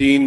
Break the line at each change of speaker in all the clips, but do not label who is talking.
3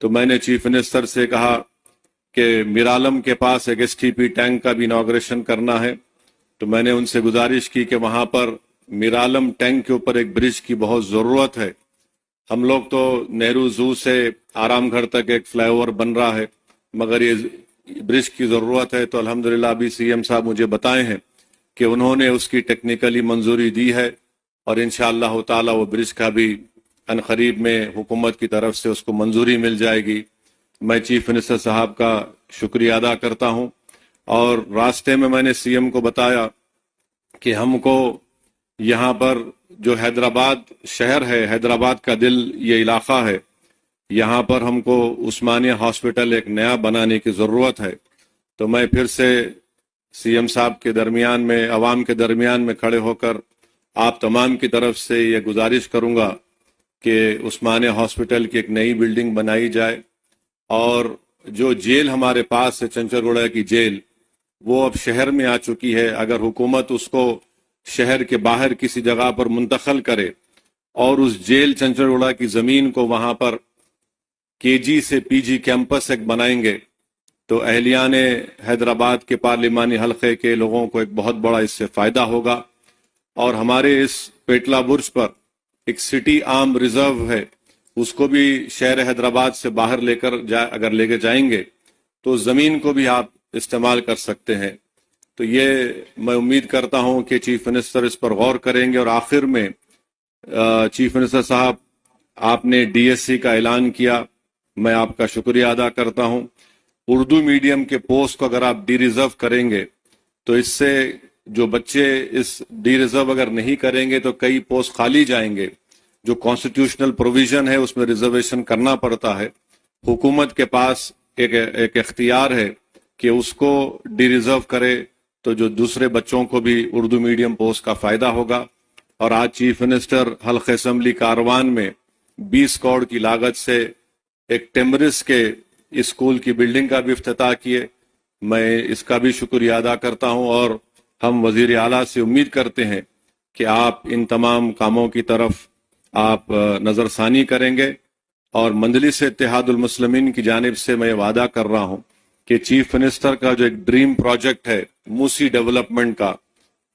تو میں نے چیف منسٹر سے کہا کہ میرالم کے پاس ایک STP ٹینک کا بھی انوگریشن کرنا ہے. تو میں نے ان سے گزارش کی کہ وہاں پر میرالم ٹینک کے اوپر ایک برج کی بہت ضرورت ہے. ہم لوگ تو نہرو زو سے آرام گھر تک ایک فلائی اوور بن رہا ہے، مگر یہ برج کی ضرورت ہے. تو الحمدللہ ابھی CM صاحب مجھے بتائے ہیں کہ انہوں نے اس کی ٹیکنیکلی منظوری دی ہے، اور انشاءاللہ تعالی وہ برج کا بھی عنقریب میں حکومت کی طرف سے اس کو منظوری مل جائے گی. میں چیف منسٹر صاحب کا شکریہ ادا کرتا ہوں. اور راستے میں نے CM کو بتایا کہ ہم کو یہاں پر جو حیدرآباد شہر ہے، حیدرآباد کا دل یہ علاقہ ہے، یہاں پر ہم کو عثمانیہ ہاسپٹل ایک نیا بنانے کی ضرورت ہے. تو میں پھر سے CM صاحب کے درمیان میں، عوام کے درمیان میں کھڑے ہو کر آپ تمام کی طرف سے یہ گزارش کروں گا کہ عثمانیہ ہاسپٹل کی ایک نئی بلڈنگ بنائی جائے. اور جو جیل ہمارے پاس ہے، چنچرگوڑا کی جیل، وہ اب شہر میں آ چکی ہے. اگر حکومت اس کو شہر کے باہر کسی جگہ پر منتقل کرے اور اس جیل چنچرگوڑا کی زمین کو وہاں پر KG سے PG کیمپس ایک بنائیں گے تو اہلیان حیدرآباد کے پارلیمانی حلقے کے لوگوں کو ایک بہت بڑا اس سے فائدہ ہوگا. اور ہمارے اس پیٹلا برج پر ایک سٹی آرم ریزرو ہے، اس کو بھی شہر حیدرآباد سے باہر اگر لے کے جائیں گے تو زمین کو بھی آپ استعمال کر سکتے ہیں. تو یہ میں امید کرتا ہوں کہ چیف منسٹر اس پر غور کریں گے. اور آخر میں چیف منسٹر صاحب، آپ نے DSC کا اعلان کیا، میں آپ کا شکریہ ادا کرتا ہوں. اردو میڈیم کے پوسٹ کو اگر آپ ڈی ریزرو کریں گے تو اس سے جو بچے اس ڈی ریزرو اگر نہیں کریں گے تو کئی پوسٹ خالی جائیں گے. جو کانسٹیٹیوشنل پروویژن ہے اس میں ریزرویشن کرنا پڑتا ہے. حکومت کے پاس ایک اختیار ہے کہ اس کو ڈی ریزرو کرے تو جو دوسرے بچوں کو بھی اردو میڈیم پوسٹ کا فائدہ ہوگا. اور آج چیف منسٹر حلقہ اسمبلی کاروان میں 20 کروڑ کی لاگت سے ایک ٹیمرس کے اسکول کی بلڈنگ کا بھی افتتاح کیے. میں اس کا بھی شکریہ ادا کرتا ہوں. اور ہم وزیر اعلیٰ سے امید کرتے ہیں کہ آپ ان تمام کاموں کی طرف آپ نظر ثانی کریں گے. اور مجلس اتحاد المسلمین کی جانب سے میں وعدہ کر رہا ہوں کہ چیف منسٹر کا جو ایک ڈریم پروجیکٹ ہے موسی ڈیولپمنٹ کا،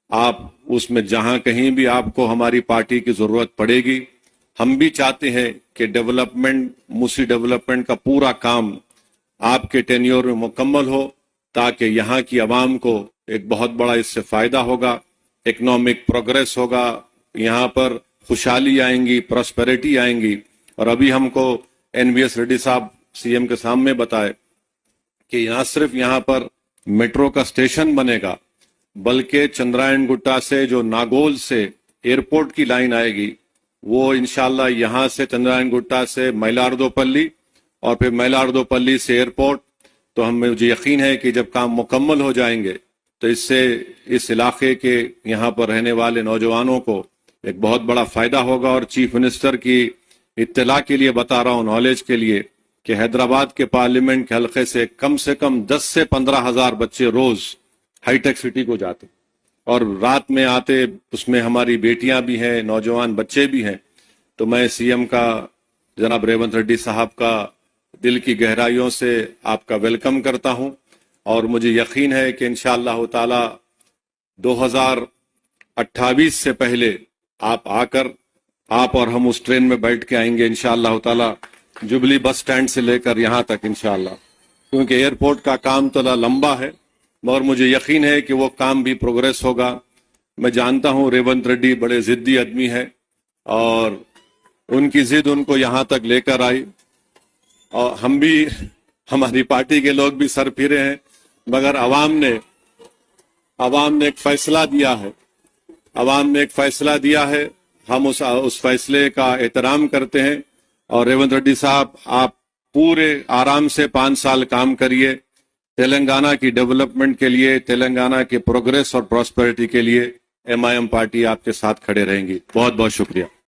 آپ اس میں جہاں کہیں بھی آپ کو ہماری پارٹی کی ضرورت پڑے گی، ہم بھی چاہتے ہیں کہ موسی ڈیولپمنٹ کا پورا کام آپ کے ٹینیور میں مکمل ہو، تاکہ یہاں کی عوام کو ایک بہت بڑا اس سے فائدہ ہوگا، اکنامک پروگریس ہوگا، یہاں پر خوشحالی آئیں گی، پراسپیرٹی آئیں گی. اور ابھی ہم کو NVS ریڈی صاحب CM کے سامنے بتائے کہ نہ صرف یہاں پر میٹرو کا اسٹیشن بنے گا، بلکہ چندرائن گٹا سے جو ناگول سے ایئرپورٹ کی لائن آئے گی، وہ انشاءاللہ یہاں سے چندرائن گٹا سے میلاردو پلی اور پھر میلاردو پلی سے ایئرپورٹ. تو مجھے یقین ہے کہ جب کام مکمل ہو جائیں گے تو اس سے اس علاقے کے یہاں پر رہنے والے نوجوانوں کو ایک بہت بڑا فائدہ ہوگا. اور چیف منسٹر کی اطلاع کے لیے بتا رہا ہوں، نالج کے لیے، کہ حیدرآباد کے پارلیمنٹ کے حلقے سے کم 10 سے 15 ہزار بچے روز ہائی ٹیک سٹی کو جاتے اور رات میں آتے. اس میں ہماری بیٹیاں بھی ہیں، نوجوان بچے بھی ہیں. تو میں CM کا، جناب ریونت ریڈی صاحب کا دل کی گہرائیوں سے آپ کا ویلکم کرتا ہوں. اور مجھے یقین ہے کہ انشاءاللہ تعالی 2028 سے پہلے آپ آ کر آپ اور ہم اس ٹرین میں بیٹھ کے آئیں گے انشاءاللہ تعالی، جبلی بس سٹینڈ سے لے کر یہاں تک انشاءاللہ. کیونکہ ایئرپورٹ کا کام تو لمبا ہے، مگر مجھے یقین ہے کہ وہ کام بھی پروگریس ہوگا. میں جانتا ہوں ریونت ریڈی بڑے ضدی آدمی ہے اور ان کی ضد ان کو یہاں تک لے کر آئی، اور ہم بھی، ہماری پارٹی کے لوگ بھی سر پھرے ہیں، مگر عوام نے ایک فیصلہ دیا ہے، ہم اس فیصلے کا احترام کرتے ہیں. اور ریونت ریڈی صاحب، آپ پورے آرام سے 5 سال کام کریے تلنگانہ کی ڈیولپمنٹ کے لیے، تلنگانہ کے پروگریس اور پراسپیرٹی کے لیے. MIM پارٹی آپ کے ساتھ کھڑے رہیں گی. بہت بہت شکریہ.